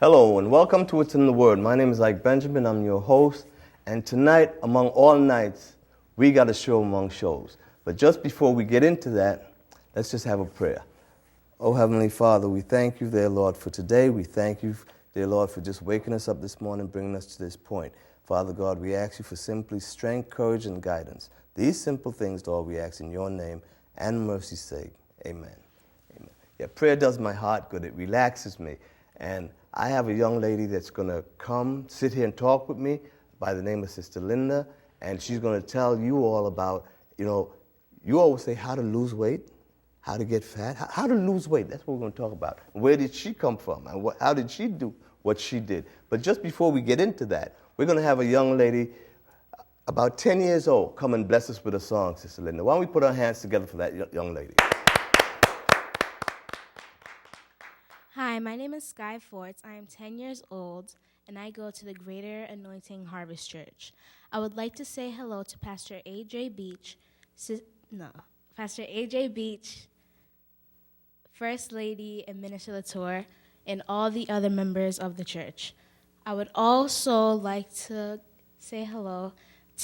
Hello and welcome to What's in the Word. My name is Ike Benjamin. I'm your host. And tonight, among all nights, we got a show among shows. But just before we get into that, let's just have a prayer. Oh, Heavenly Father, we thank you, dear Lord, for today. We thank you, dear Lord, for just waking us up this morning, bringing us to this point. Father God, we ask you for simply strength, courage, and guidance. These simple things, Lord, we ask in your name and mercy's sake. Amen. Amen. Yeah, prayer does my heart good. It relaxes me. And I have a young lady that's going to come sit here and talk with me by the name of Sister Linda, and she's going to tell you all about, you always say how to lose weight, how to get fat, how to lose weight. That's what we're going to talk about. Where did she come from, and how did she do what she did? But just before we get into that, we're going to have a young lady about 10 years old come and bless us with a song, Sister Linda. Why don't we put our hands together for that young lady? Hi, my name is Sky Forts. I am 10 years old, and I go to the Greater Anointing Harvest Church. I would like to say hello to Pastor A.J. Beach, Pastor A.J. Beach, First Lady and Minister Latour, and all the other members of the church. I would also like to say hello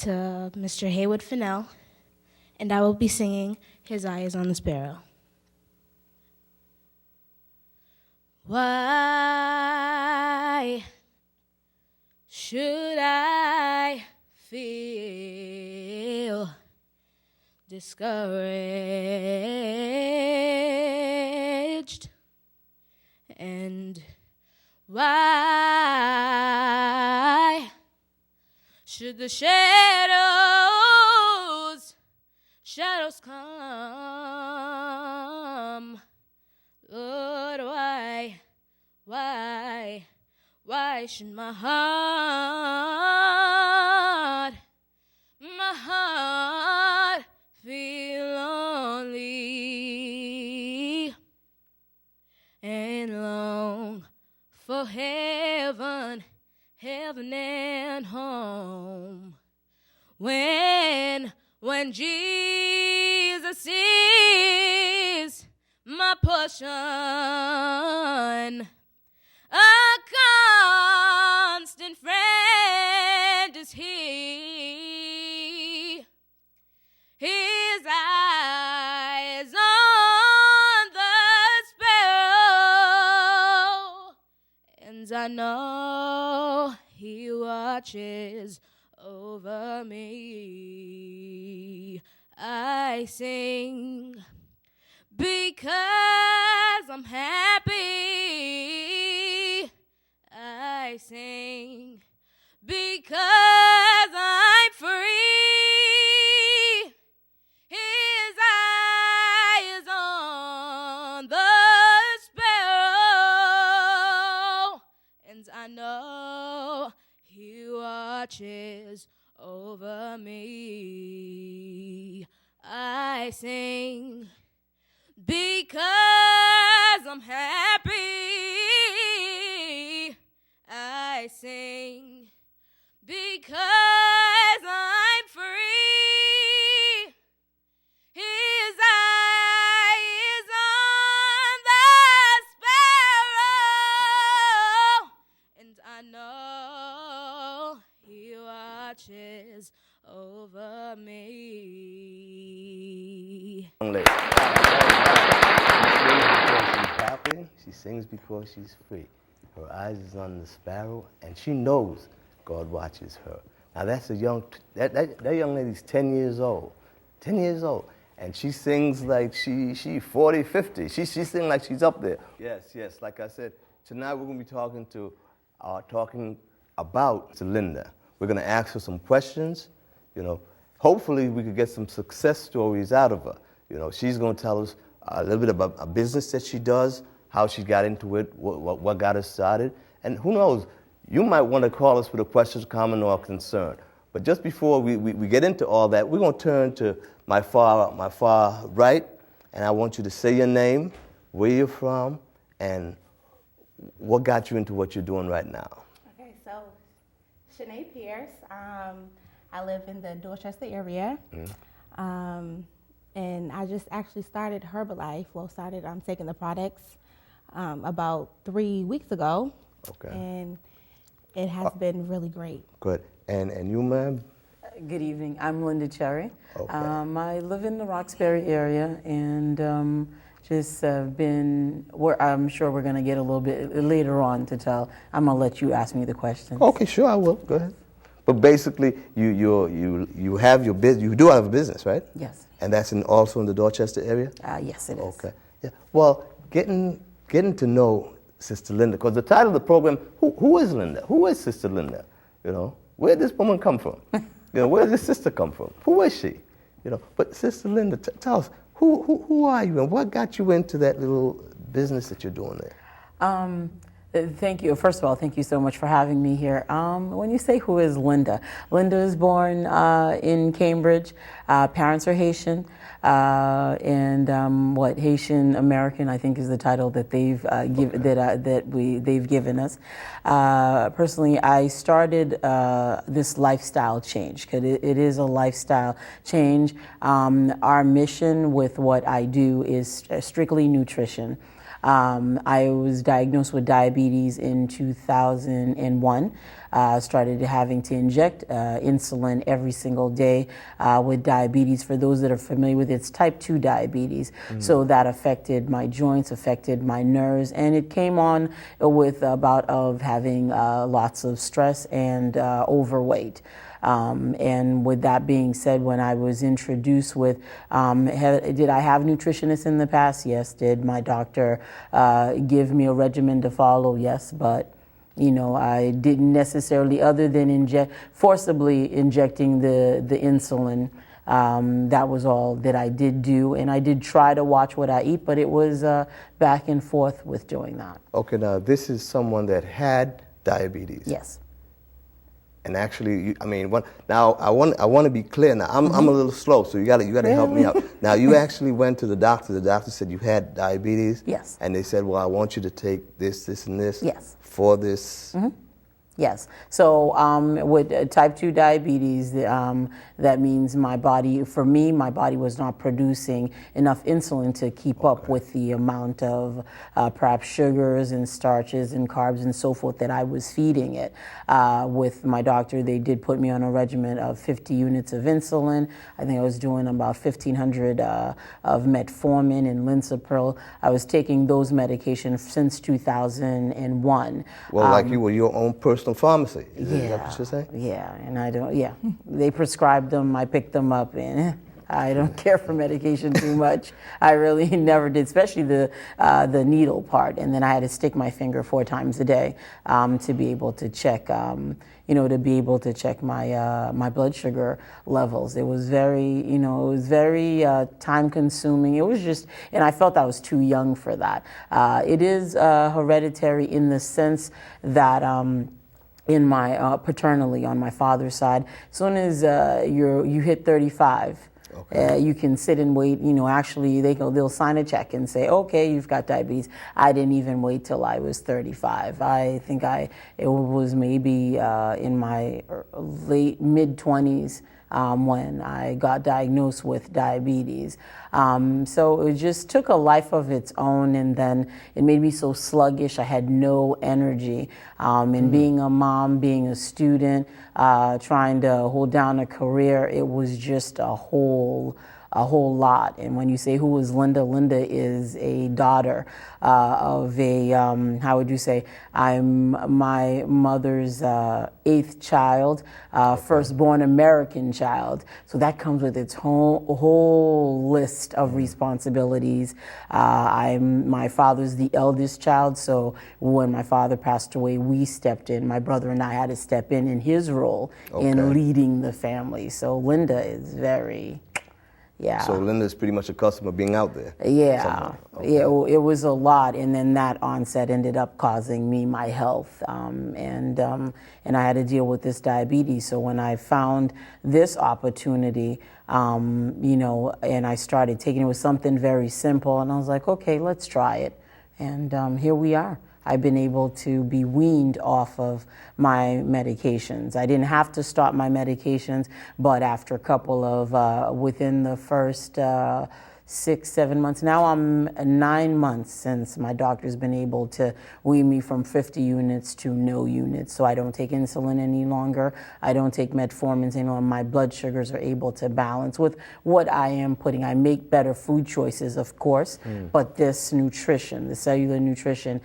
to Mr. Haywood Fennell, and I will be singing His Eye is on the Sparrow. Why should I feel discouraged? And why should the shadows come? Lord, why should my heart feel lonely and long for heaven and home? When Jesus is my portion, a constant friend is He. His eyes on the sparrow, and I know He watches over me. I sing because I'm happy. I sing because I'm free. His eye is on the sparrow, and I know He watches over me. I sing because I'm happy. I sing because I'm free. His eye is on the sparrow, and I know He watches over me. She sings because she's free. Her eyes is on the sparrow, and she knows God watches her. Now that's that young lady's 10 years old. 10 years old. And she sings like she 40, 50. She sings like she's up there. Yes. Like I said, tonight we're going to be talking about Linda. We're going to ask her some questions. Hopefully we could get some success stories out of her. She's going to tell us a little bit about a business that she does, how she got into it, what got her started. And who knows, you might want to call us with a question, comment, or concern. But just before we get into all that, we're going to turn to my far right, and I want you to say your name, where you're from, and what got you into what you're doing right now. Okay, so Shanae Pierce. I live in the Dorchester area. And I just actually started Herbalife. I'm taking the products about 3 weeks ago. Okay. And it has been really great. Good. And you, ma'am? Good evening. I'm Linda Cherry. Okay. I live in the Roxbury area and just been, I'm sure we're going to get a little bit later on to tell. I'm going to let you ask me the questions. Okay, sure, I will. Go ahead. But basically, you have your business. You do have a business, right? Yes. And that's also in the Dorchester area? Yes, it is. Okay. Yeah. Well, getting to know Sister Linda, because the title of the program, who is Linda? Who is Sister Linda? You know, where did this woman come from? You know, where did this sister come from? Who is she? You know, but Sister Linda, tell us, who are you and what got you into that little business that you're doing there? Thank you. First of all, thank you so much for having me here. When you say who is Linda, Linda was born in Cambridge. Parents are Haitian, and Haitian American, I think, is the title that they've they've given us. Personally, I started this lifestyle change because it is a lifestyle change. Our mission with what I do is strictly nutrition. I was diagnosed with diabetes in 2001. Started having to inject insulin every single day with diabetes. For those that are familiar with it, it's type 2 diabetes. So that affected my joints, affected my nerves, and it came on with a bout of having lots of stress and overweight. And with that being said, when I was introduced with, did I have nutritionists in the past? Yes. Did my doctor give me a regimen to follow? Yes. But, you know, I didn't necessarily, other than forcibly injecting the insulin. That was all that I did do. And I did try to watch what I eat, but it was back and forth with doing that. Okay, now this is someone that had diabetes. Yes. And actually, now I want to be clear. Now I'm a little slow, so you got to help me out. Now you actually went to the doctor. The doctor said you had diabetes. Yes. And they said, well, I want you to take this, and this. Yes. For this. Yes. So with type 2 diabetes, that means my body was not producing enough insulin to keep up with the amount of perhaps sugars and starches and carbs and so forth that I was feeding it. With my doctor, they did put me on a regimen of 50 units of insulin. I think I was doing about 1,500 of metformin and Linsapril. I was taking those medications since 2001. Well, like you were your own personal pharmacy. Is Yeah, that what you're saying? yeah, and I don't. Yeah, they prescribed them. I picked them up, and I don't care for medication too much. I really never did, especially the needle part. And then I had to stick my finger 4 times a day to be able to check. My blood sugar levels. It was very, time consuming. It was just, and I felt I was too young for that. It is hereditary in the sense that. In my paternally on my father's side, as soon as you hit 35, okay. You can sit and wait. Actually, they'll sign a check and say, okay, you've got diabetes. I didn't even wait till I was 35. I think it was maybe in my late mid-20s. When I got diagnosed with diabetes. So it just took a life of its own, and then it made me so sluggish. I had no energy. And being a mom, being a student, trying to hold down a career, it was just a whole lot. And when you say who is Linda, Linda is a daughter of a, how would you say, I'm my mother's 8th child, firstborn American child. So that comes with its whole list of responsibilities. My father's the eldest child, so when my father passed away, we stepped in. My brother and I had to step in his role in leading the family. So Linda is very... Yeah. So Linda's pretty much accustomed to being out there. Yeah. Okay. Yeah, it was a lot, and then that onset ended up causing me my health, and I had to deal with this diabetes. So when I found this opportunity, and I started taking it with something very simple, and I was like, okay, let's try it, and here we are. I've been able to be weaned off of my medications. I didn't have to stop my medications, but after a couple of, within the first 6, 7 months. Now I'm 9 months since my doctor's been able to wean me from 50 units to no units. So I don't take insulin any longer. I don't take metformins anymore. My blood sugars are able to balance with what I am putting. I make better food choices, of course, but this nutrition, the cellular nutrition,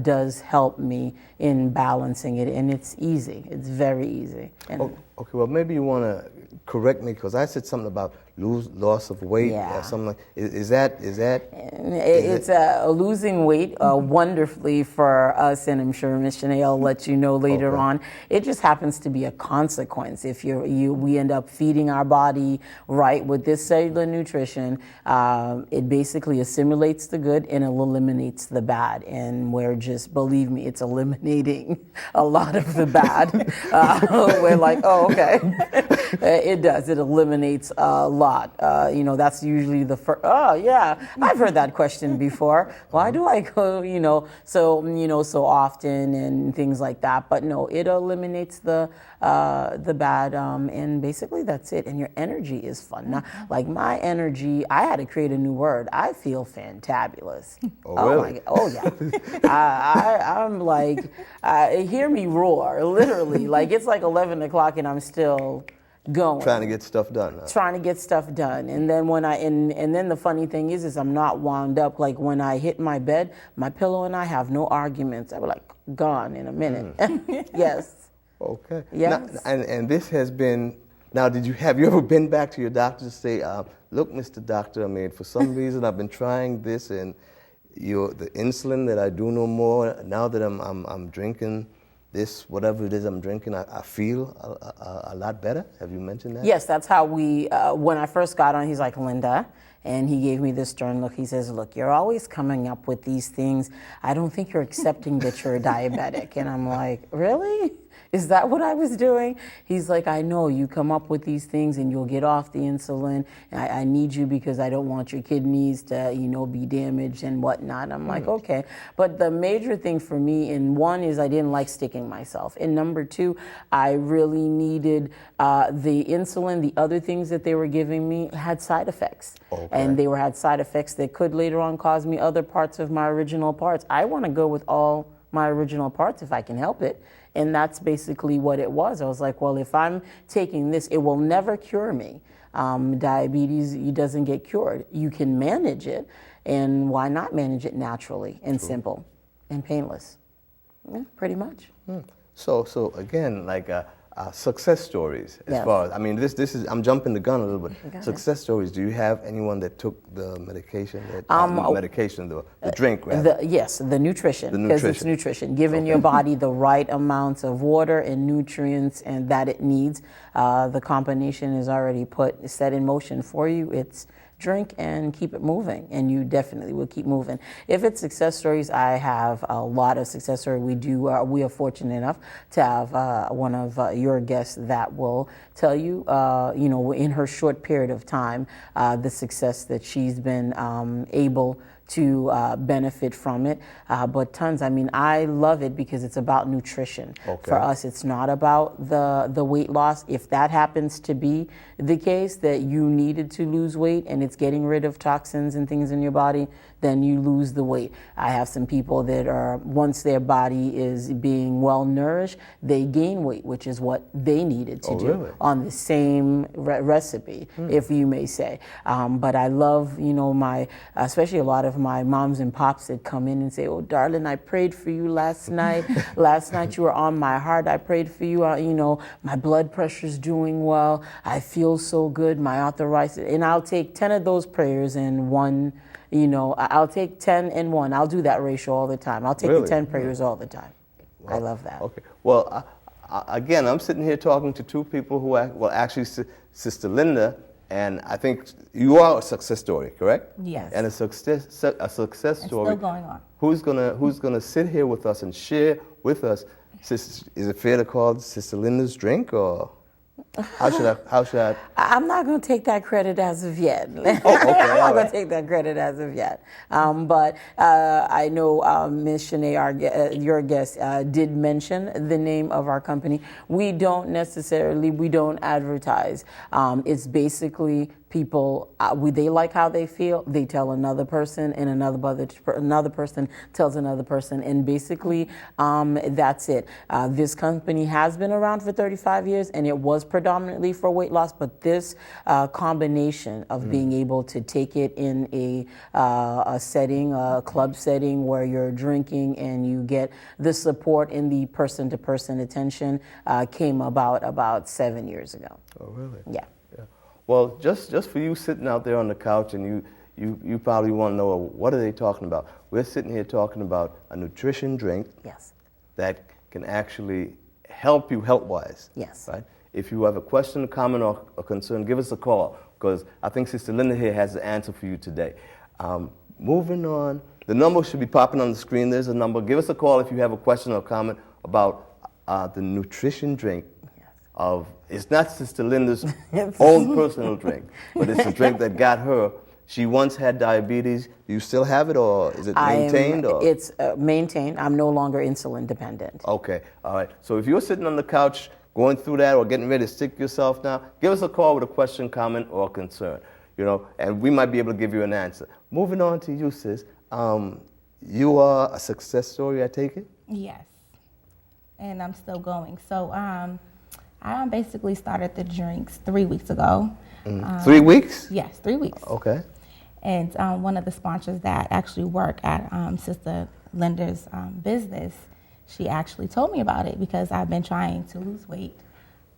does help me in balancing it, and it's easy. It's very easy. And okay, well, maybe you want to correct me, because I said something about loss of weight or something like. Is that? It's losing weight wonderfully for us, and I'm sure Ms. Shanae will let you know later on. It just happens to be a consequence. If we end up feeding our body right with this cellular nutrition, it basically assimilates the good and it eliminates the bad. And we're just, believe me, it's eliminating a lot of the bad. We're like, oh, okay. It does. It eliminates a lot. That's usually the first. Oh, yeah. I've heard that question before. Why do I go, so often and things like that? But no, it eliminates the bad, and basically that's it. And your energy is fun. Now, like my energy, I had to create a new word. I feel fantabulous. Oh, really? My God. Oh, yeah. I'm like, hear me roar, literally. Like it's like 11 o'clock and I'm still going. Trying to get stuff done. Trying to get stuff done. And then and then the funny thing is I'm not wound up. Like when I hit my bed, my pillow and I have no arguments. I was like gone in a minute. Yes. Okay. Yes. Now, and this has been. Now, have you ever been back to your doctor to say, look, Mr. Doctor, I mean, for some reason I've been trying this, and the insulin that I do no more. Now that I'm drinking this, whatever it is I'm drinking, I feel a lot better. Have you mentioned that? Yes, that's how when I first got on, he's like, Linda, and he gave me this stern look. He says, look, you're always coming up with these things. I don't think you're accepting that you're diabetic. And I'm like, really? Is that what I was doing? He's like, I know you come up with these things and you'll get off the insulin. I need you because I don't want your kidneys to, be damaged and whatnot. I'm like, okay. But the major thing for me, and one is I didn't like sticking myself. And number two, I really needed the insulin. The other things that they were giving me had side effects. Okay. And they had side effects that could later on cause me other parts of my original parts. I want to go with all my original parts if I can help it. And that's basically what it was. I was like, well, if I'm taking this, it will never cure me. Diabetes, it doesn't get cured. You can manage it, and why not manage it naturally and simple and painless? Yeah, pretty much. So again, like success stories as far as, I mean, this is, I'm jumping the gun a little bit. Success stories. Do you have anyone that took the medication, the drink, rather? Yes, the nutrition, because it's nutrition. Giving your body the right amounts of water and nutrients and that it needs. The combination is already set in motion for you. It's drink and keep it moving, and you definitely will keep moving. If it's success stories, I have a lot of success stories. We are fortunate enough to have one of your guests that will tell you, in her short period of time, the success that she's been able to benefit from it, but tons. I mean, I love it because it's about nutrition. Okay. For us, it's not about the weight loss. If that happens to be the case, that you needed to lose weight and it's getting rid of toxins and things in your body, then you lose the weight. I have some people that are, once their body is being well nourished, they gain weight, which is what they needed to do on the same recipe, if you may say. But I love, especially a lot of my moms and pops that come in and say, oh, darling, I prayed for you last night. Last night you were on my heart. I prayed for you. My blood pressure's doing well. I feel so good. My arthritis. And I'll take 10 of those prayers in one. I'll take 10 and 1. I'll do that ratio all the time. I'll take the 10 prayers all the time. Wow. I love that. Okay. Well, again, I'm sitting here talking to two people who actually, Sister Linda, and I think you are a success story, correct? Yes. And a success story. It's still going on. Who's gonna sit here with us and share with us? Is it fair to call Sister Linda's drink, or? How should I? I'm not going to take that credit as of yet. Oh, okay. I'm not going to take that credit as of yet. But I know Ms. Shanae, your guest, did mention the name of our company. We don't advertise. It's basically people, they like how they feel, they tell another person, and another person tells another person, and basically that's it. This company has been around for 35 years, and it was predominantly for weight loss, but this combination of being able to take it in a setting, a club setting where you're drinking and you get the support in the person-to-person attention came about 7 years ago. Oh, really? Yeah. Well, just for you sitting out there on the couch, and you probably want to know, what are they talking about? We're sitting here talking about a nutrition drink. Yes. That can actually help you health-wise. Yes. Right? If you have a question, comment, or concern, give us a call, because I think Sister Linda here has the answer for you today. Moving on, the number should be popping on the screen. There's a number. Give us a call if you have a question or comment about the nutrition drink. It's not Sister Linda's own personal drink, but it's a drink that got her. She once had diabetes. Do you still have it, or is it maintained? It's maintained. I'm no longer insulin dependent. Okay, all right. So if you're sitting on the couch going through that or getting ready to sick yourself now, give us a call with a question, comment, or concern, and we might be able to give you an answer. Moving on to you, sis. You are a success story, I take it? Yes, and I'm still going. So I basically started the drinks 3 weeks ago. 3 weeks? Yes, 3 weeks. Okay. And one of the sponsors that actually work at Sister Linda's business, she actually told me about it because I've been trying to lose weight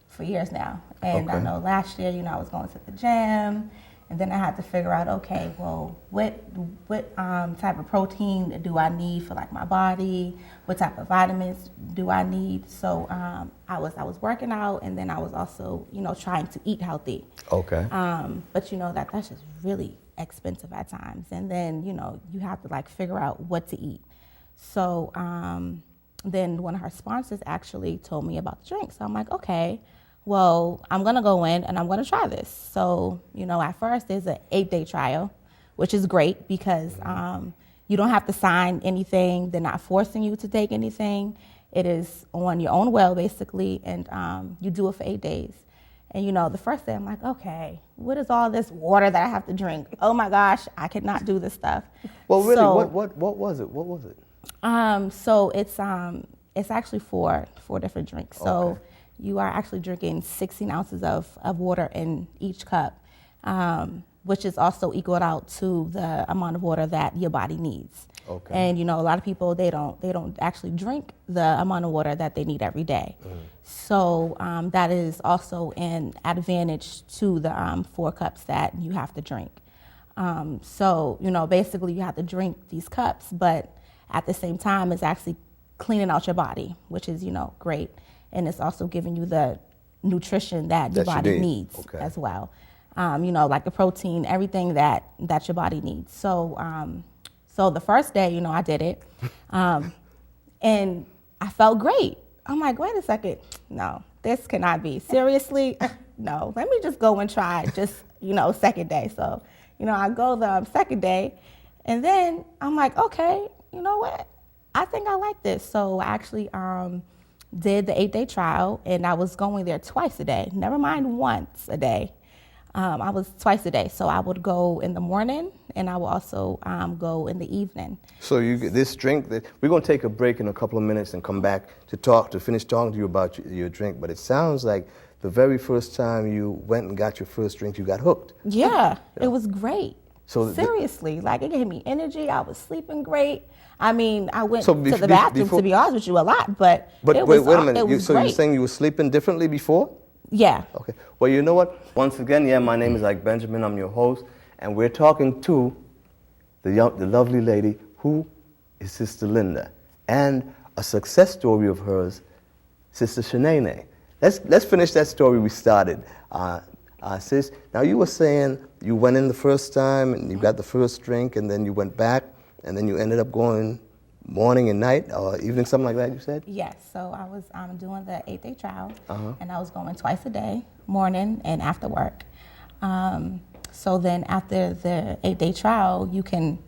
for years now. And I know last year, I was going to the gym, and then I had to figure out, okay, well, what type of protein do I need for like my body? What type of vitamins do I need? So I was working out, and then I was also, trying to eat healthy. Okay. But that's just really expensive at times. And then, you have to like figure out what to eat. So then one of her sponsors actually told me about the drink. So I'm like, okay, well, I'm going to go in and I'm going to try this. So, at first there's an 8-day trial, which is great because you don't have to sign anything. They're not forcing you to take anything. It is on your own will, basically, and you do it for 8 days. And, the first day I'm like, okay, what is all this water that I have to drink? Oh, my gosh, I cannot do this stuff. Well, really, so, what was it? What was it? So it's actually four different drinks. So. Okay. You are actually drinking 16 ounces of water in each cup, which is also equaled out to the amount of water that your body needs. Okay. And a lot of people they don't actually drink the amount of water that they need every day. So that is also an advantage to the 4 cups that you have to drink. So basically you have to drink these cups, but at the same time it's actually cleaning out your body, which is great. And it's also giving you the nutrition that your body needs as well. Like the protein, everything that your body needs. So so the first day, I did it. And I felt great. I'm like, wait a second. No, this cannot be. Seriously? No, let me just go and try just, second day. So, I go the second day. And then I'm like, okay, you know what? I think I like this. So I actually did the 8-day trial, and I was going there twice a day. Never mind once a day. I was twice a day. So I would go in the morning, and I would also go in the evening. So this drink, we're going to take a break in a couple of minutes and come back to finish talking to you about your drink. But it sounds like the very first time you went and got your first drink, you got hooked. Yeah. It was great. So seriously, it gave me energy. I was sleeping great. I mean, I went to the bathroom, to be honest with you, a lot, but it was, wait a minute. So you're saying you were sleeping differently before? Yeah. Okay. Well, you know what? Once again, my name is Ike Benjamin. I'm your host, and we're talking to the lovely lady who is Sister Linda, and a success story of hers, Sister Shanae. Let's finish that story we started. Sis, now you were saying you went in the first time and you got the first drink, and then you went back. And then you ended up going morning and night or evening, something like that, you said? Yes. So I was doing the 8-day trial, and I was going twice a day, morning and after work. So then after the 8-day trial, you can,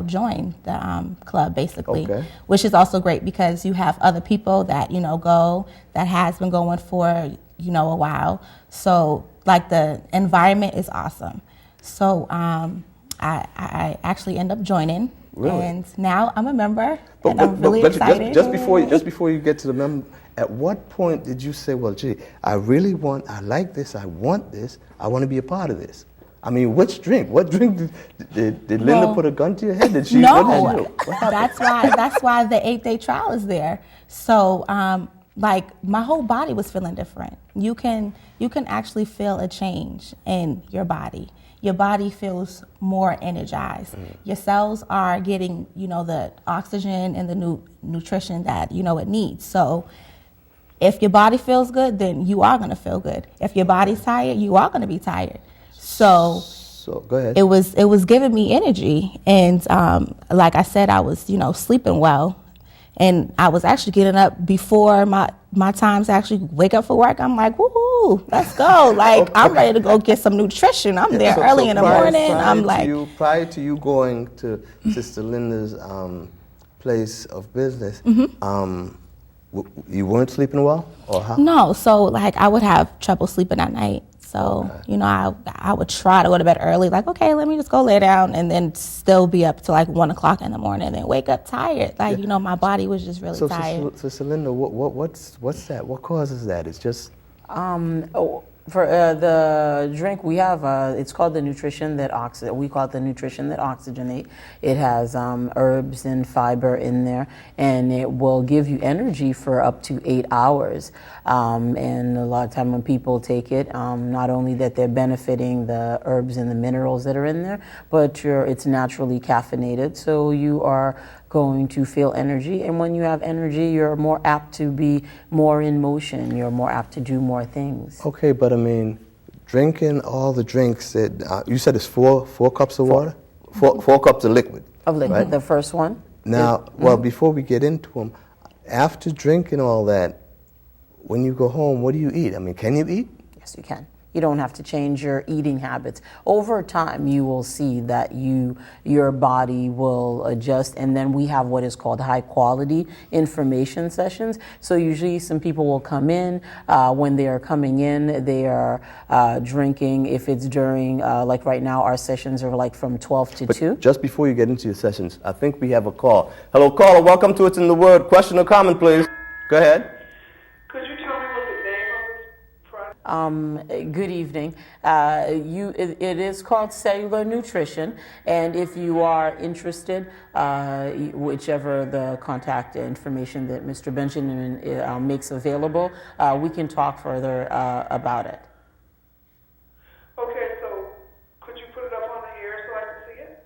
join the club, basically, which is also great because you have other people that, go, that has been going for, a while. So, the environment is awesome. So I actually end up joining. Really? And now I'm a member, and I'm really excited. Just before you get to the member, at what point did you say, well, gee, I like this, I want this, I want to be a part of this? I mean, which drink? What drink did Linda put a gun to your head? Did she? No, what did she do? that's why the 8-day trial is there. So, like, my whole body was feeling different. You can actually feel a change in your body. Your body feels more energized. Your cells are getting, the oxygen and the nutrition that, it needs. So if your body feels good, then you are going to feel good. If your body's tired, you are going to be tired. So go ahead. It was giving me energy. And like I said, I was, sleeping well. And I was actually getting up before my time to actually wake up for work. I'm like, woohoo, let's go. Like, I'm ready to go get some nutrition. I'm there early in the morning. I'm like. Prior to you going to Sister Linda's place of business, you weren't sleeping well, or how? No, so like I would have trouble sleeping at night. So, I would try to go to bed early, like, okay, let me just go lay down, and then still be up to like 1 o'clock in the morning, and then wake up tired. Like, my body was just really tired. So, Sister Linda, what's that? What causes that? It's just... For the drink, we have, it's called the nutrition that we call it the nutrition that oxygenate. It has herbs and fiber in there, and it will give you energy for up to 8 hours. And a lot of time when people take it, not only that they're benefiting the herbs and the minerals that are in there, but it's naturally caffeinated, so you are going to feel energy, and when you have energy, you're more apt to be more in motion. You're more apt to do more things. Okay, but I mean, drinking all the drinks that you said it's four cups of water, four cups of liquid. Of liquid, right? The first one. Now, before we get into them, after drinking all that, when you go home, what do you eat? I mean, can you eat? Yes, you can. You don't have to change your eating habits. Over time, you will see that your body will adjust, and then we have what is called high quality information sessions. So usually some people will come in. When they are coming in, they are drinking. If it's during, like right now, our sessions are like from 12 to 2. Just before you get into your sessions, I think we have a call. Hello, caller. Welcome to It's in the Word. Question or comment, please. Go ahead. Could you tell me what the name of this product? Good evening. It is called Cellular Nutrition, and if you are interested, whichever the contact information that Mr. Benjamin makes available, we can talk further about it. Okay, so could you put it up on the air so I can see it?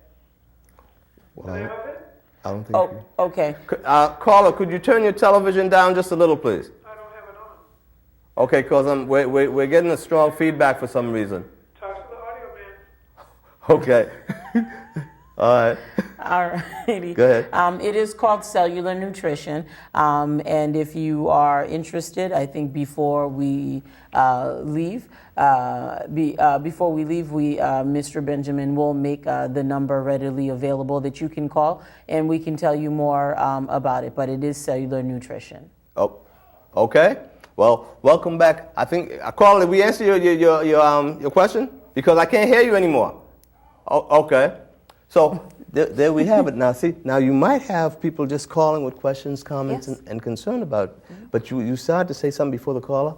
The name of it? I don't think. Oh, okay. Caller, could you turn your television down just a little, please? I don't have it on. Okay, because we're getting a strong feedback for some reason. Talk to the audio man. Okay. All right. All righty. Go ahead. It is called Cellular Nutrition, and if you are interested, I think before we leave, Mr. Benjamin will make the number readily available that you can call, and we can tell you more about it. But it is Cellular Nutrition. Oh, okay. Well, welcome back. I think, caller, did we answer your question? Because I can't hear you anymore. Oh, okay. So there we have it. Now, see, now you might have people just calling with questions, comments, Yes. and concern about it. But you started to say something before the caller?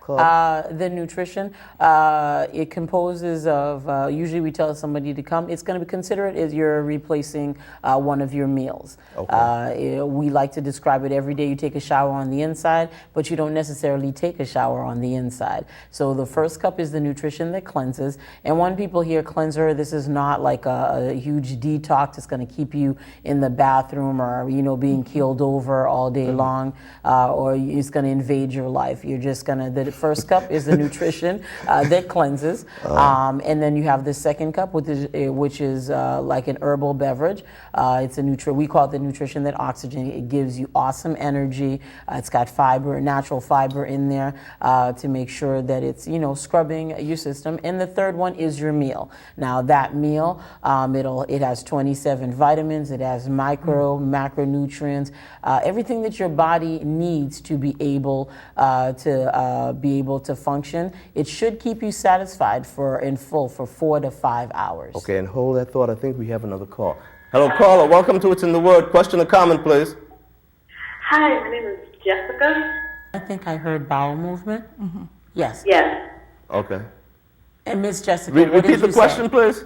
The nutrition, it composes of, usually we tell somebody to come, it's going to be considered as you're replacing one of your meals. Okay. We like to describe it every day you take a shower on the inside, but you don't necessarily take a shower on the inside. So the first cup is the nutrition that cleanses. And when people hear cleanser, this is not like a huge detox. It's going to keep you in the bathroom or, being keeled over all day long, or it's going to invade your life. You're just going to, first cup is the nutrition that cleanses, and then you have the second cup, which is like an herbal beverage. It's we call it the nutrition that oxygenates. It gives you awesome energy. It's got fiber, natural fiber in there to make sure that it's scrubbing your system. And the third one is your meal. Now that meal, it has 27 vitamins. It has macronutrients, everything that your body needs to be able to be be able to function. It should keep you satisfied in full for 4 to 5 hours. Okay, and hold that thought. I think we have another call. Hello, caller. Welcome to It's in the Word. Question or comment, please. Hi, my name is Jessica. I think I heard bowel movement. Mm-hmm. Yes. Yes. Okay. And Miss Jessica, what Repeat did the you question, say? please.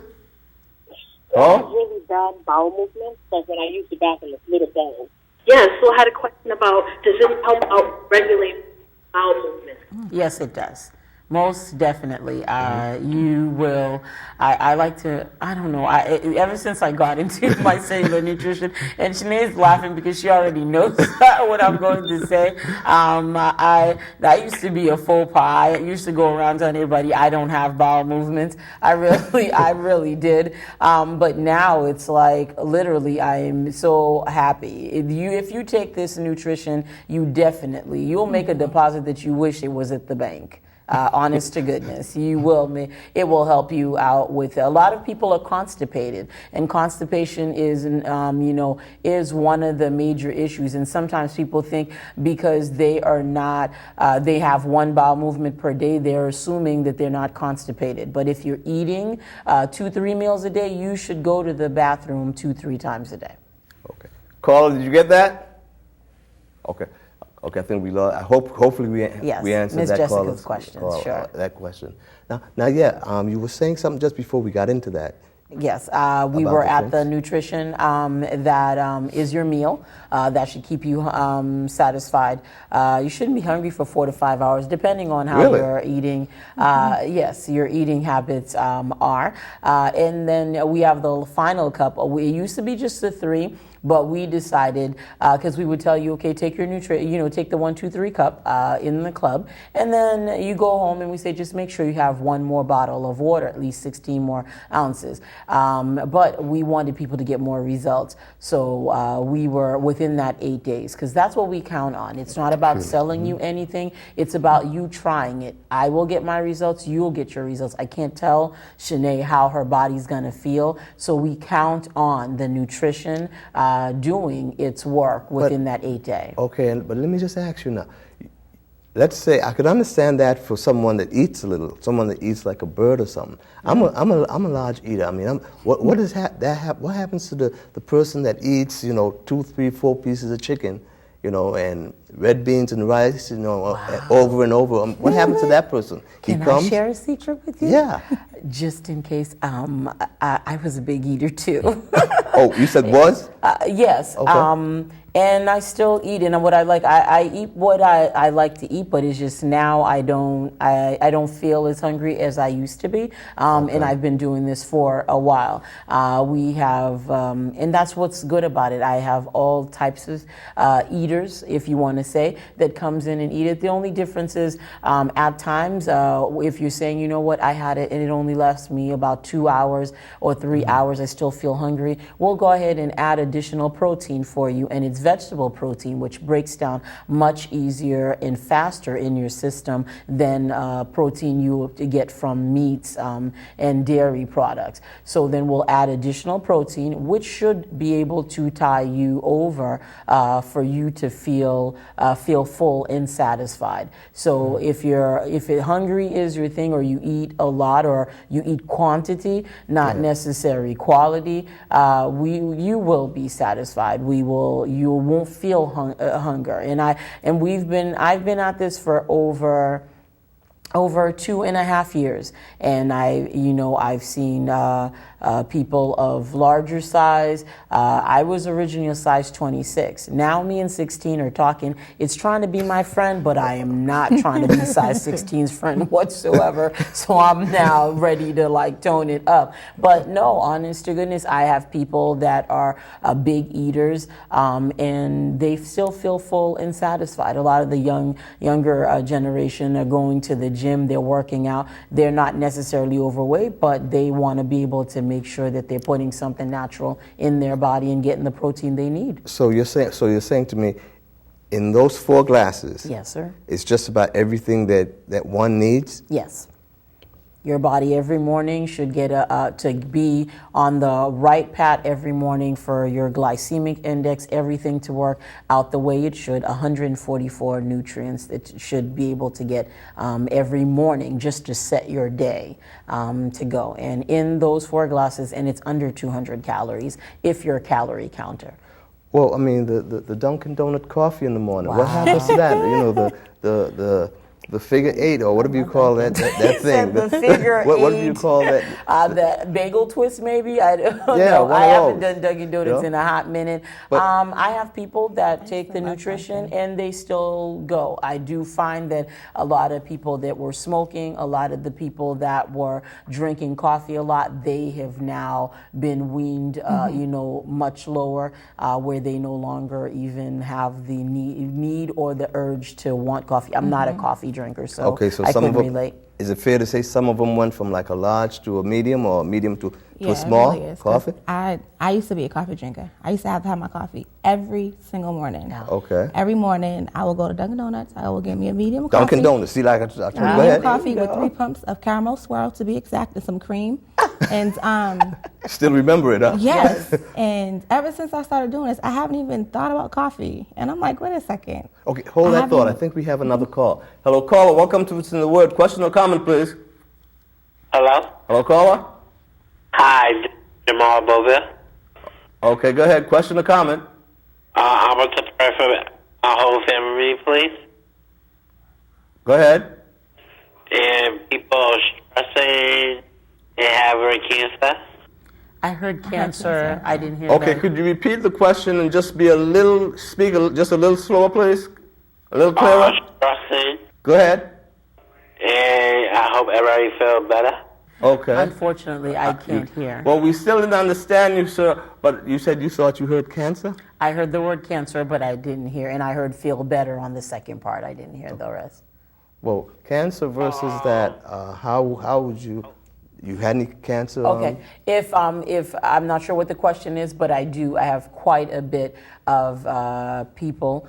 I have Oh? really bad bowel movements, like when I use the bathroom, it's little bowels. Yes, so I had a question about, does this help out regulate bowel movement? Yes, it does. Most definitely. You will, I like to, I don't know, ever since I got into my cellular nutrition, and Sinead's laughing because she already knows what I'm going to say. That used to be a faux pas. I used to go around telling everybody I don't have bowel movements. I really did. But now it's like, literally, I am so happy. If you take this nutrition, you'll make a deposit that you wish it was at the bank. Honest to goodness, it will help you out with. A lot of people are constipated, and constipation is one of the major issues. And sometimes people think because they are not, they have one bowel movement per day, they're assuming that they're not constipated. But if you're eating 2-3 meals a day, you should go to the bathroom 2-3 times a day. Okay. Caller, did you get that? Okay. Okay, I think we lost. Hopefully we answered Ms. that Jessica's question. Sure. That question. Now, you were saying something just before we got into that. Yes, we were at the nutrition that is your meal. That should keep you satisfied. You shouldn't be hungry for 4 to 5 hours, depending on how you're eating. Yes, your eating habits are. And then we have the final cup. It used to be just the 3. But we decided, because we would tell you, okay, take your take the 1, 2, 3 cup in the club, and then you go home and we say, just make sure you have 1 more bottle of water, at least 16 more ounces. But we wanted people to get more results. So we were within that 8 days, because that's what we count on. It's not about selling you anything. It's about you trying it. I will get my results. You'll get your results. I can't tell Shanae how her body's going to feel. So we count on the nutrition doing its work within that 8 day. Okay, but let me just ask you now. Let's say I could understand that for someone that eats a little, someone that eats like a bird or something. I'm a large eater. I mean, what happens to the person that eats 2, 3, 4 pieces of chicken, and red beans and rice, over and over? What happens to that person? Can I share a secret with you? Yeah. Just in case, I was a big eater too. Oh, you said was? Yes. Okay. And I still eat, and what I like, I eat what I like to eat, but it's just now I don't feel as hungry as I used to be, and I've been doing this for a while. We have, and that's what's good about it. I have all types of eaters, if you want to say, that comes in and eat it. The only difference is at times, if you're saying, you know what, I had it and it only lasts me about 2 hours or 3 hours, I still feel hungry, we'll go ahead and add additional protein for you, and it's vegetable protein, which breaks down much easier and faster in your system than protein you get from meats and dairy products. So then we'll add additional protein, which should be able to tie you over for you to feel full and satisfied. So if hungry is your thing, or you eat a lot, or you eat quantity, not necessary quality, you will be satisfied. You won't feel hunger. And I've been at this for over 2.5 years, and I've seen people of larger size. I was originally a size 26. Now me and 16 are talking. It's trying to be my friend, but I am not trying to be size 16's friend whatsoever. So I'm now ready to tone it up. But no, honest to goodness, I have people that are big eaters, and they still feel full and satisfied. A lot of the younger generation are going to the gym, they're working out. They're not necessarily overweight, but they want to be able to make sure that they're putting something natural in their body and getting the protein they need. So you're saying to me, in those 4 glasses, yes, sir, it's just about everything that one needs? Yes. Your body every morning should get to be on the right path every morning for your glycemic index, everything to work out the way it should. 144 nutrients that you should be able to get every morning just to set your day to go. And in those 4 glasses, and it's under 200 calories if you're a calorie counter. Well, I mean, the Dunkin' Donut coffee in the morning. Wow. What happens to that? You know, the figure 8, or whatever you call that thing. The figure 8. What do you call that? The bagel twist, maybe? I don't know. I haven't done Dunkin' Donuts in a hot minute. But I have people that take the nutrition and they still go. I do find that a lot of people that were smoking, a lot of the people that were drinking coffee a lot, they have now been weaned, you know, much lower, where they no longer even have the need or the urge to want coffee. I'm not a coffee drinker, so I can relate. Is it fair to say some of them went from like a large to a medium, or a medium to a small it really is, coffee? I used to be a coffee drinker. I used to have my coffee every single morning. Okay. Every morning, I will go to Dunkin' Donuts. I will get me a medium coffee. Dunkin' Donuts. See, like I told you, go ahead. Coffee with 3 pumps of caramel swirl, to be exact, and some cream. And still remember it, huh? Yes. And ever since I started doing this, I haven't even thought about coffee. And I'm like, wait a second. Okay, hold that thought. I think we have another call. Hello, caller. Welcome to What's in the Word. Question or comment, please? Hello? Hello, caller? Hi, Jamal Boville. Okay, go ahead. Question or comment? I want to pray for our whole family, please. Go ahead. And people stressing and having cancer. I heard cancer. I didn't hear that. Okay, could you repeat the question and just be just a little slower, please? A little clearer? Stressing. Go ahead. And I hope everybody feels better. Okay. Unfortunately, I can't hear. Well, we still didn't understand you, sir, but you said you thought you heard cancer? I heard the word cancer, but I didn't hear, and I heard feel better on the second part. I didn't hear the rest. Well, cancer versus that, how would you had any cancer? Okay. If I'm not sure what the question is, but I have quite a bit of people,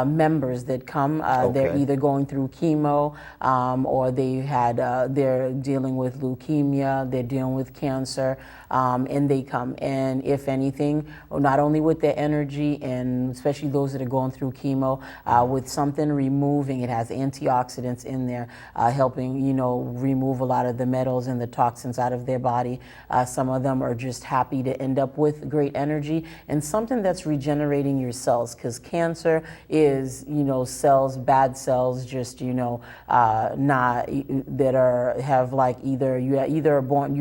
members that come. They're either going through chemo, or they're dealing with leukemia, they're dealing with cancer, and they come. And if anything, not only with their energy, and especially those that are going through chemo, with something removing, it has antioxidants in there, helping, remove a lot of the metals and the toxins out of their body. Some of them are just happy to end up with great energy and something that's regenerating your cells, because cancer is, cells, bad cells, just, not that have like you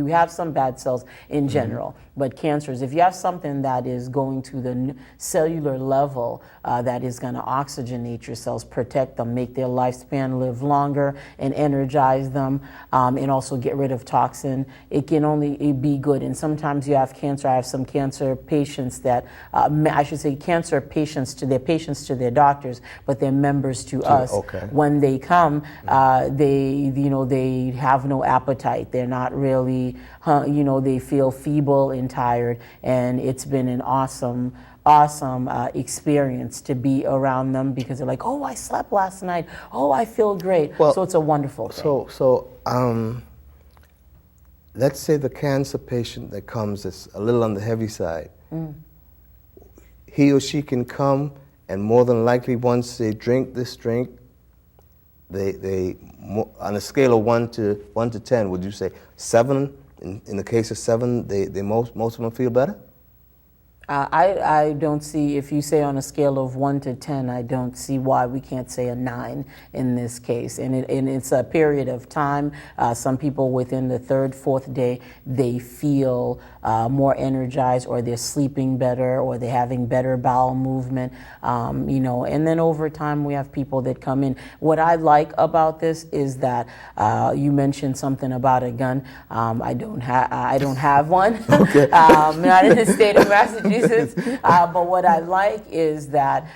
have some bad cells in general, but cancers, if you have something that is going to the cellular level, that is going to oxygenate your cells, protect them, make their lifespan live longer, and energize them, and also get rid of toxin, it can only be good. And sometimes you have cancer. I have some cancer patients that, I should say cancer patients to their doctors, but they're members to us. Okay. When they come, they have no appetite. They're not really, they feel feeble and tired, and it's been an awesome experience to be around them, because they're like, oh, I slept last night. Oh, I feel great. Well, so it's a wonderful thing. So let's say the cancer patient that comes is a little on the heavy side. He or she can come, and more than likely, once they drink this drink, they on a scale of 1 to 10, would you say 7? In the case of 7, they most of them feel better? I don't see, if you say on a scale of 1 to 10, I don't see why we can't say a 9 in this case. And it's a period of time. Some people within the 3rd, 4th day, they feel more energized, or they're sleeping better, or they're having better bowel movement, and then over time we have people that come in. What I like about this is that you mentioned something about a gun. I don't have one. Okay. Not in the state of Massachusetts. But what I like is that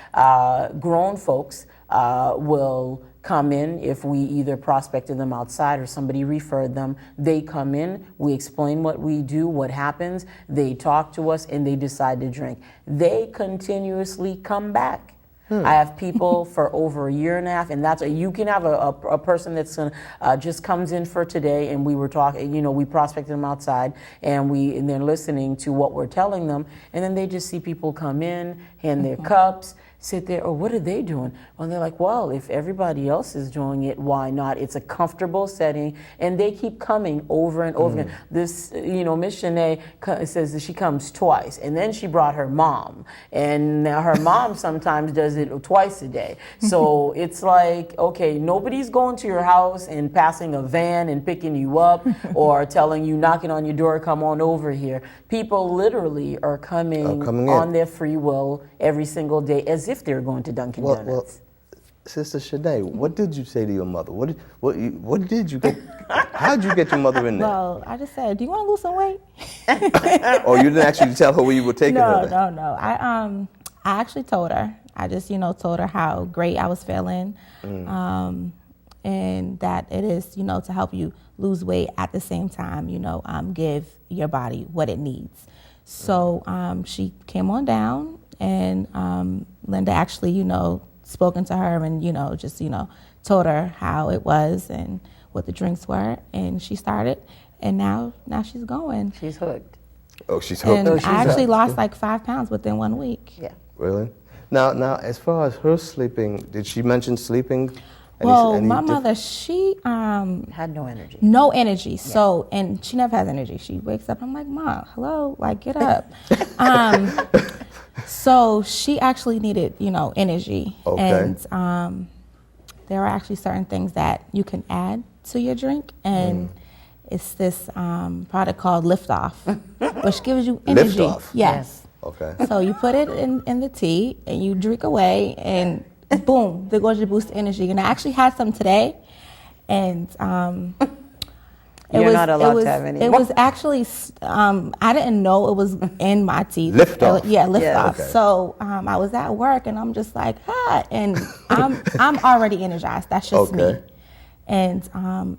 grown folks will come in. If we either prospected them outside or somebody referred them, they come in, we explain what we do, what happens, they talk to us, and they decide to drink. They continuously come back. I have people for over a year and a half, and you can have a person that's gonna just comes in for today, and we were talking, we prospected them outside, and they're listening to what we're telling them, and then they just see people come in, hand their cups, sit there, or what are they doing? Well, they're like, well, if everybody else is doing it, why not? It's a comfortable setting, and they keep coming over and over again. This, Miss Shanae says that she comes twice, and then she brought her mom, and now her mom sometimes does it twice a day. So it's like, okay, nobody's going to your house and passing a van and picking you up or telling you, knocking on your door, come on over here. People literally are coming on their free will every single day, as if they're going to Dunkin' Donuts. Well, Sister Shanae, what did you say to your mother? What did you get? How did you get your mother in there? Well, I just said, do you want to lose some weight? Oh, you didn't actually tell her where you were taking her? No. I actually told her. I just, told her how great I was feeling, and that it is, to help you lose weight at the same time, give your body what it needs. So she came on down, and Linda actually, spoken to her and, just, told her how it was and what the drinks were, and she started, and now she's going. She's hooked. Oh, she's hooked. And I actually lost like 5 pounds within 1 week. Yeah. Really? Now, as far as her sleeping, did she mention sleeping? Well, my mother, she had no energy. No energy. Yeah. So, and she never has energy. She wakes up, I'm like, Mom, hello, like, get up. So she actually needed, energy. Okay. And there are actually certain things that you can add to your drink, and it's this product called Liftoff, which gives you energy. Liftoff? Yes. Okay. So you put it in the tea, and you drink away, and boom, there goes your boost energy. And I actually had some today, and You're not allowed to have any. It was actually, I didn't know it was in my tea. Liftoff. Yeah, Liftoff. Okay. So I was at work, and I'm just like, and I'm already energized. That's just me. And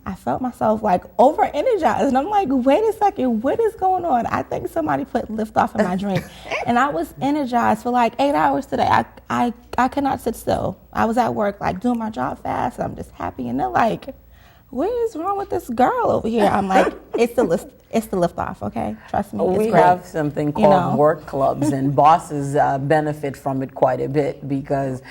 I felt myself like over energized, and I'm like, wait a second, what is going on? I think somebody put Liftoff in my drink, and I was energized for like 8 hours today. I could not sit still. I was at work like doing my job fast. I'm just happy, and they're like, what is wrong with this girl over here? I'm like, it's the Liftoff, okay? Trust me, we great. have something called work clubs, and bosses benefit from it quite a bit because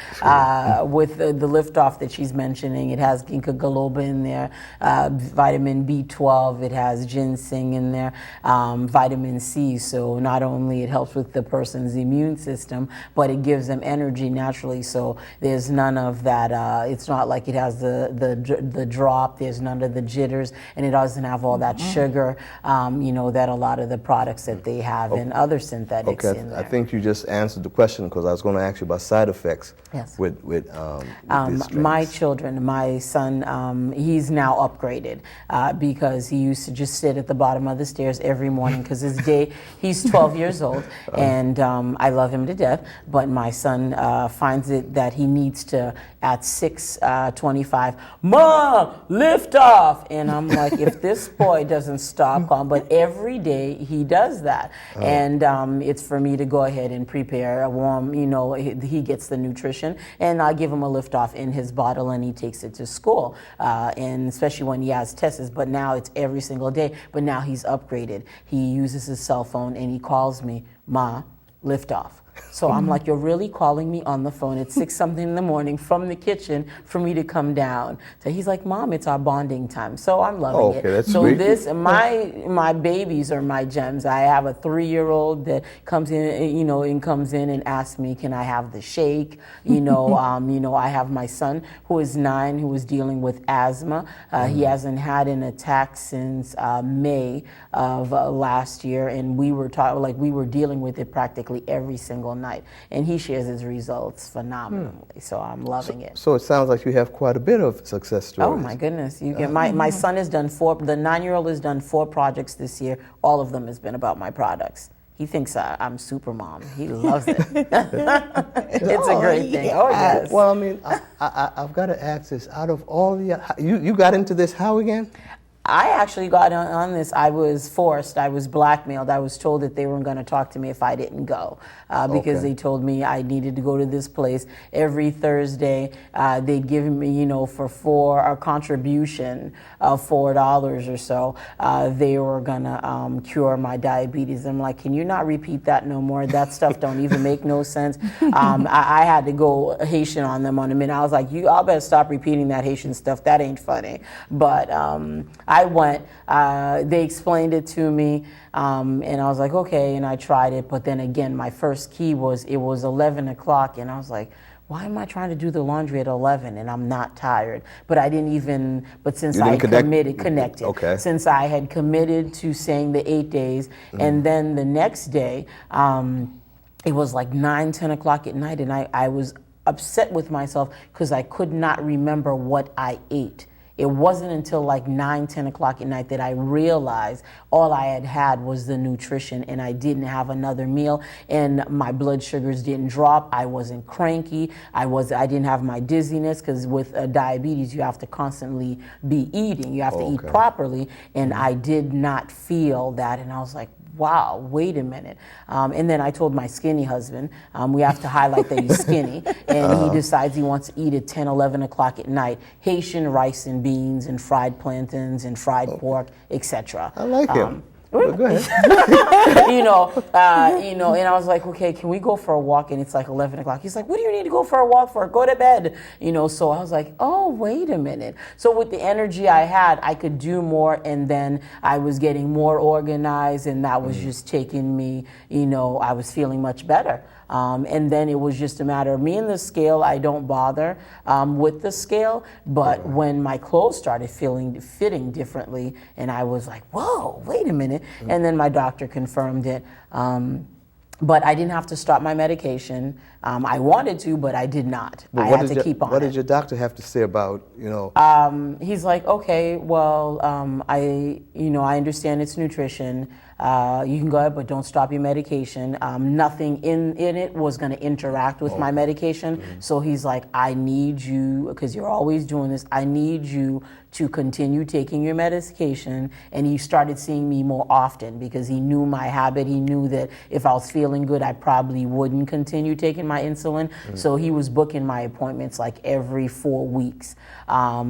with the Liftoff that she's mentioning, it has ginkgo biloba in there, vitamin B12, it has ginseng in there, vitamin C. So not only it helps with the person's immune system, but it gives them energy naturally. So there's none of that. It's not like it has the drop. There's none of the jitters, and it doesn't have all that sugar. That a lot of the products that they have and other synthetics in there. I think you just answered the question, because I was going to ask you about side effects. Yes. With my children, my son, he's now upgraded because he used to just sit at the bottom of the stairs every morning because he's 12 years old, and I love him to death, but my son finds it that he needs to, at 6:25, Mom, lift off, and I'm like, if this boy doesn't stop, but every day he does that, and it's for me to go ahead and prepare a warm, he gets the nutrition, and I give him a Liftoff in his bottle, and he takes it to school, and especially when he has tests, but now it's every single day, but now he's upgraded. He uses his cell phone, and he calls me, Ma, Liftoff. So I'm like, you're really calling me on the phone at 6-something in the morning from the kitchen for me to come down? So he's like, Mom, it's our bonding time. So I'm loving it. That's so sweet. this, my babies are my gems. I have a 3-year-old that comes in, and asks me, can I have the shake? I have my son who is 9, who is dealing with asthma. He hasn't had an attack since May of last year, and we were dealing with it practically every single night, and he shares his results phenomenally. So I'm loving it. So it sounds like you have quite a bit of success stories. Oh my goodness! My son has done 4. The 9-year-old has done 4 projects this year. All of them has been about my products. He thinks I'm super mom. He loves it. It's a great thing. Oh yes. Well, I mean, I've got to ask this. Out of all the, you got into this how again? I actually got on this. I was forced. I was blackmailed. I was told that they weren't going to talk to me if I didn't go because they told me I needed to go to this place every Thursday. They'd give me, for a contribution of $4 or so, they were going to cure my diabetes. I'm like, can you not repeat that no more? That stuff don't even make no sense. I had to go Haitian on them on a minute. I was like, y'all better stop repeating that Haitian stuff. That ain't funny. But I went. They explained it to me, and I was like, okay, and I tried it. But then again, my first key was, it was 11 o'clock, and I was like, why am I trying to do the laundry at 11 and I'm not tired? But I didn't even, but since I connected. Okay. Since I had committed to saying the 8 days, and then the next day, it was like 9, 10 o'clock at night, and I was upset with myself because I could not remember what I ate. It wasn't until like 9, 10 o'clock at night that I realized all I had was the nutrition, and I didn't have another meal, and my blood sugars didn't drop. I wasn't cranky. I didn't have my dizziness, because with diabetes, you have to constantly be eating. You have to eat properly, and I did not feel that, and I was like, wow, wait a minute. And then I told my skinny husband, we have to highlight that he's skinny, and he decides he wants to eat at 10, 11 o'clock at night, Haitian rice and beans and fried plantains and fried pork, etc. I like him. Well, go ahead. And I was like, okay, can we go for a walk? And it's like 11 o'clock. He's like, what do you need to go for a walk for? Go to bed. So I was like, oh, wait a minute. So with the energy I had, I could do more, and then I was getting more organized, and that was just taking me, I was feeling much better. And then it was just a matter of me and the scale. I don't bother with the scale, but when my clothes started fitting differently, and I was like, whoa, wait a minute. And then my doctor confirmed it. But I didn't have to stop my medication. I wanted to, but I did not. I had to keep on it. What did your doctor have to say about, He's like, okay, well, I understand it's nutrition. You can go ahead, but don't stop your medication. Nothing in it was going to interact with my medication. So he's like, I need you, because you're always doing this, I need you to continue taking your medication. And he started seeing me more often because he knew my habit. He knew that if I was feeling good, I probably wouldn't continue taking my insulin. So he was booking my appointments like every 4 weeks. I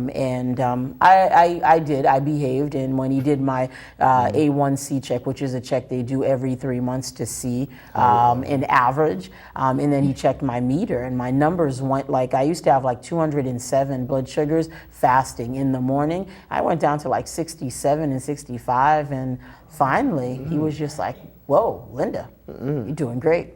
behaved. And when he did my A1C check, which is a check they do every 3 months to see an average, and then he checked my meter, and my numbers went like, I used to have like 207 blood sugars fasting in the morning. I went down to like 67 and 65, and finally he was just like, whoa, Linda, you're doing great.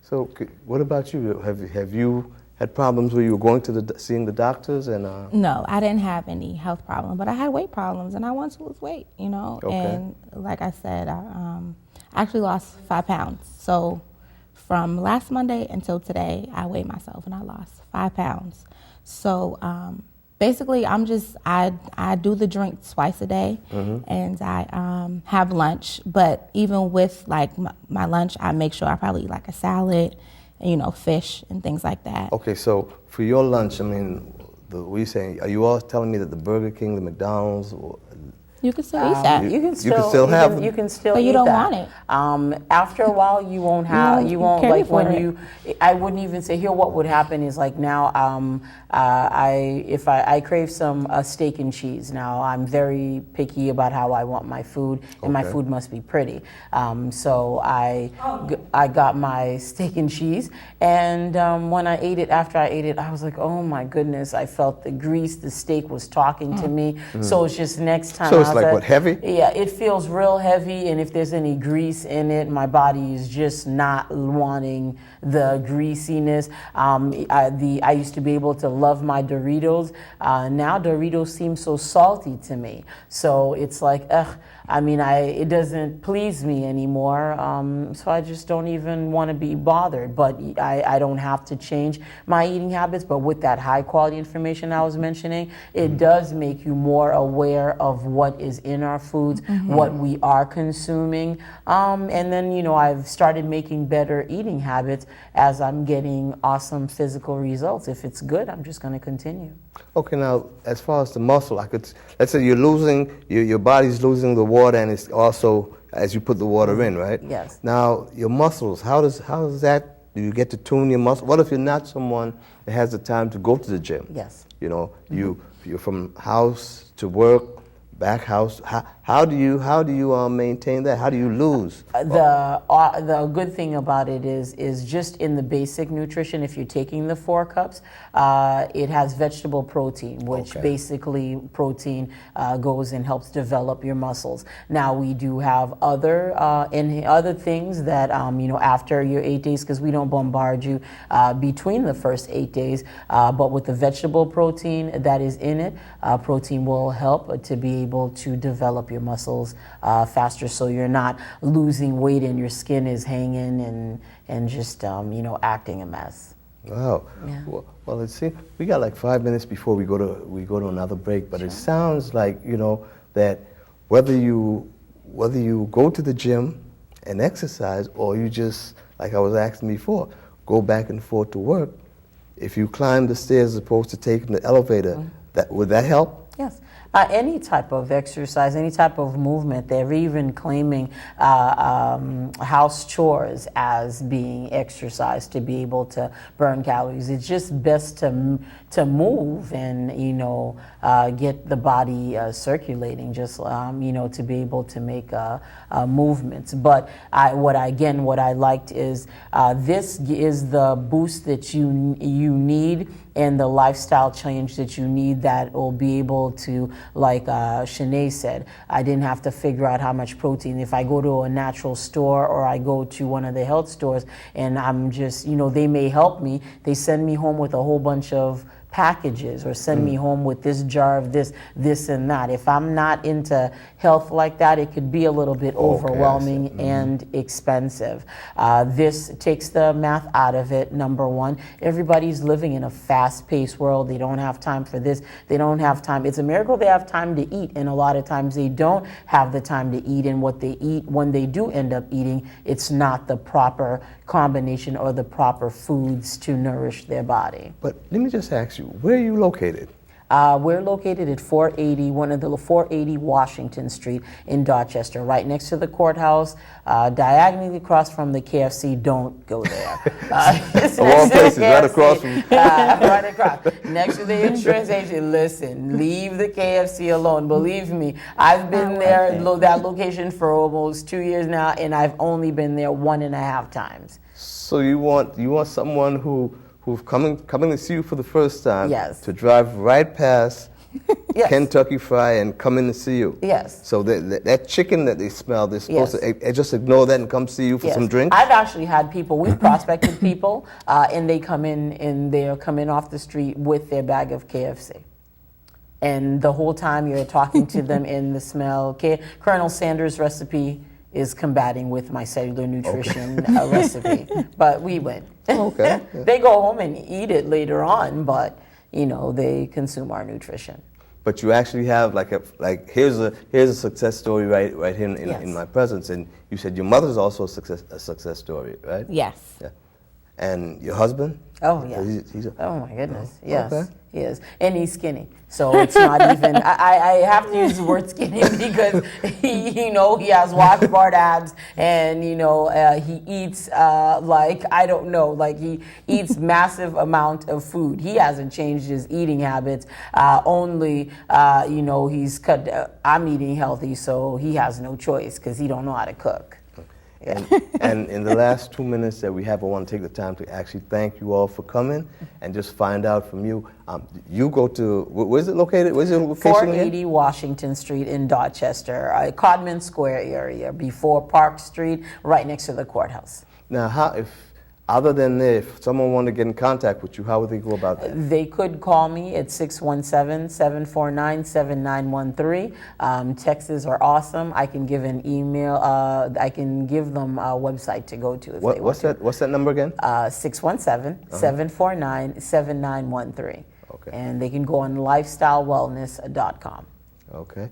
So what about you? Have you had problems where you were going to seeing the doctors? And No, I didn't have any health problems, but I had weight problems, and I wanted to lose weight, Okay. And like I said, I actually lost 5 pounds. So from last Monday until today, I weighed myself, and I lost 5 pounds. So basically, I do the drink twice a day, and I have lunch. But even with like my lunch, I make sure I probably eat like a salad, and, fish and things like that. Okay, so for your lunch, I mean, what are you saying? Are you all telling me that the Burger King, the McDonald's, You can still eat that. You can still have you can still but you eat don't that. want it. After a while, you won't have you won't carry like when for you. I wouldn't even say here. What would happen is like now. If I crave some steak and cheese. Now I'm very picky about how I want my food, and my food must be pretty. So I got my steak and cheese, and when I ate it, after I ate it, I was like, oh my goodness! I felt the grease. The steak was talking to me. So it's just next time. So it's like what, heavy? Yeah, it feels real heavy, and if there's any grease in it, my body is just not wanting the greasiness. I used to be able to love my Doritos. Now Doritos seem so salty to me. So it's like, it doesn't please me anymore. So I just don't even want to be bothered. But I don't have to change my eating habits. But with that high quality information I was mentioning, it does make you more aware of what what is in our foods, what we are consuming. And then, you know, I've started making better eating habits as I'm getting awesome physical results. If it's good, I'm just going to continue. Okay, now as far as the muscle, let's say you're losing, your body's losing the water, and it's also as you put the water in, right? Yes. Now your muscles, how does that? Do you get to tune your muscle? What if you're not someone that has the time to go to the gym? Yes. You know, you're from house to work, back house. How do you maintain that? How do you lose? The good thing about it is just in the basic nutrition. If you're taking the 4 cups, it has vegetable protein, which basically protein goes and helps develop your muscles. Now we do have other things that you know, after your 8 days, because we don't bombard you between the first 8 days, but with the vegetable protein that is in it, protein will help to be able to develop your muscles faster, so you're not losing weight and your skin is hanging and just you know, acting a mess. Wow. Yeah. Well, let's see. We got like 5 minutes before we go to another break, but it sounds like, you know, that whether you go to the gym and exercise, or you just, like I was asking before, go back and forth to work, if you climb the stairs as opposed to taking the elevator, would that help? Yes. Any type of exercise, any type of movement. They're even claiming house chores as being exercise to be able to burn calories. It's just best to move and, you know, get the body circulating, just you know, to be able to make movements. But what I liked is this is the boost that you need, and the lifestyle change that you need, that will be able to, like Shanae said, I didn't have to figure out how much protein. If I go to a natural store or I go to one of the health stores and I'm just, you know, they may help me, they send me home with a whole bunch of packages, or send me home with this jar of this and that. If I'm not into health like that, it could be a little bit overwhelming and expensive. This takes the math out of it, number one. Everybody's living in a fast-paced world. They don't have time for this. They don't have time. It's a miracle they have time to eat, and a lot of times they don't have the time to eat, and what they eat, when they do end up eating, it's not the proper combination or the proper foods to nourish their body. But let me just ask you, where are you located? We're located at 480 Washington Street in Dorchester, right next to the courthouse, diagonally across from the KFC. Don't go there. Of all places, right across from... right across. Next to the insurance agent. Listen, leave the KFC alone. Believe me, I've been there, that location, for almost 2 years now, and I've only been there 1.5 times. So you want someone who's coming to see you for the first time, to drive right past Kentucky Fried and come in to see you. Yes. So that chicken that they smell, they're supposed to just ignore that and come see you for some drinks? I've actually had people, we've prospected people, and they come in and they're coming off the street with their bag of KFC. And the whole time you're talking to them in the smell. Colonel Sanders' recipe is combating with my cellular nutrition recipe, but we win. Okay. Yeah. They go home and eat it later on, but you know, they consume our nutrition. But you actually have here's a success story right here in my presence, and you said your mother's also a success story, right? Yes. Yeah. And your husband? Oh yeah. Oh my goodness. Yes. Okay. He is, and he's skinny. So it's not even. I have to use the word skinny because he has washboard abs, and he eats he eats massive amount of food. He hasn't changed his eating habits. He's cut. I'm eating healthy, so he has no choice because he don't know how to cook. And in the last 2 minutes that we have, I want to take the time to actually thank you all for coming and just find out from you. You go to, where's it located? Where's your location 480 again? Washington Street in Dorchester, Codman Square area, before Park Street, right next to the courthouse. Now, other than if someone wanted to get in contact with you, how would they go about that? They could call me at 617-749-7913. Texts are awesome. I can give an email. I can give them a website to go to if they want to. What's that number again? 617-749-7913. Okay. And they can go on lifestylewellness.com. Okay.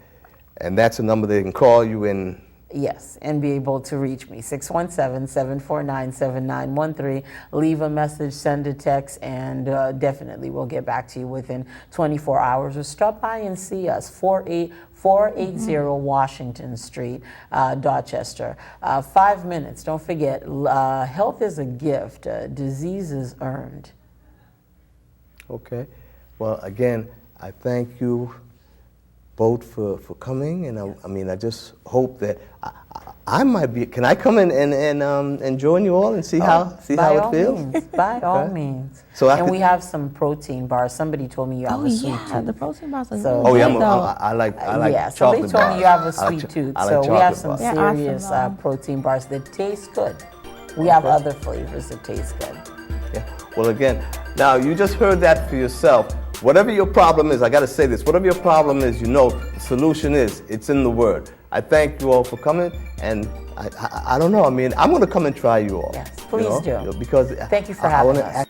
And that's a number they can call you in. Yes, and be able to reach me, 617-749-7913. Leave a message, send a text, and definitely we'll get back to you within 24 hours. Or stop by and see us, 480 Washington Street, Dorchester. 5 minutes, don't forget, health is a gift, disease is earned. Okay. Well, again, I thank you both for coming, and I mean, I just hope that I might be. Can I come in and join you all and see how it feels? By all means. So we have some protein bars. Somebody told me you have a sweet tooth. The protein bars are So, really yeah, good, though. I like yeah, chocolate somebody told me you have a sweet like tooth. I like So we have some chocolate bars. serious Yeah, awesome. protein bars that taste good. We have other flavors that taste good. Yeah. Well, again, now you just heard that for yourself. Whatever your problem is, I got to say this, whatever your problem is, you know, the solution it's in the Word. I thank you all for coming, and I don't know, I mean, I'm going to come and try you all. Yes, please do. Because Thank you for having us.